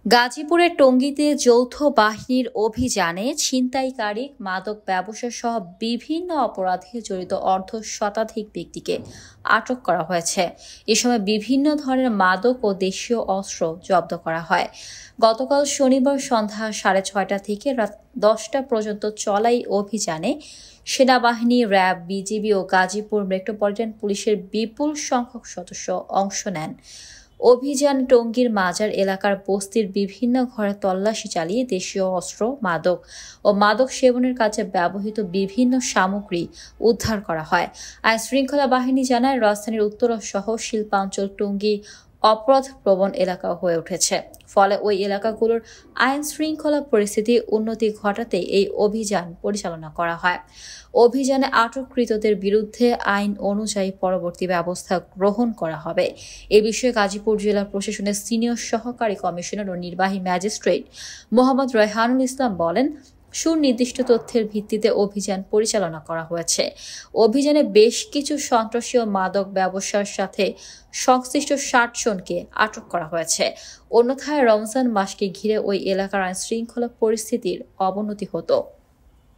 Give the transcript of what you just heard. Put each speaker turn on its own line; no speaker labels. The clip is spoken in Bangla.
গাজীপুরের টঙ্গীতে যৌথ বাহিনীর অভিযানে ছিনতাইকারী, মাদক ব্যবসা সহ বিভিন্ন অপরাধে জড়িত অর্ধশতাধিক ব্যক্তিকে আটক করা হয়েছে। এ সময় বিভিন্ন ধরনের মাদক ও দেশীয় অস্ত্র জব্দ করা হয়। গতকাল শনিবার সন্ধ্যা 6:30 থেকে রাত 10টা পর্যন্ত চলা এই অভিযানে সেনাবাহিনী, র্যাব, বিজিবি ও গাজীপুর মেট্রোপলিটন পুলিশের বিপুল সংখ্যক সদস্য অংশ নেন। অভিযান টঙ্গীর মাজার এলাকার বস্তির বিভিন্ন ঘরে তল্লাশি চালিয়ে দেশীয় অস্ত্র, মাদক ও মাদক সেবনের কাজে ব্যবহৃত বিভিন্ন সামগ্রী উদ্ধার করা হয়। আইন শৃঙ্খলা বাহিনী জানায়, রাজধানীর উত্তরা সহ শিল্পাঞ্চল টঙ্গী অপরাধ প্রবণ এলাকা হয়ে উঠেছে। ফলে ওই এলাকাগুলোর আইন শৃঙ্খলা পরিস্থিতি উন্নতি ঘটাতে এই অভিযান পরিচালনা করা হয়। অভিযানে আটককৃতদের বিরুদ্ধে আইন অনুযায়ী পরবর্তী ব্যবস্থা গ্রহণ করা হবে। এ বিষয়ে গাজীপুর জেলা প্রশাসনের সিনিয়র সহকারী কমিশনার ও নির্বাহী ম্যাজিস্ট্রেট মোহাম্মদ রেহানুল ইসলাম বলেন, সুনির্দিষ্ট তথ্যের ভিত্তিতে অভিযান পরিচালনা করা হয়েছে। অভিযানে বেশ কিছু সন্ত্রাসী ও মাদক ব্যবসার সাথে সংশ্লিষ্ট 60 জনকে আটক করা হয়েছে। অন্যথায় রমজান মাসকে ঘিরে ওই এলাকার আইন শৃঙ্খলা পরিস্থিতির অবনতি হতো।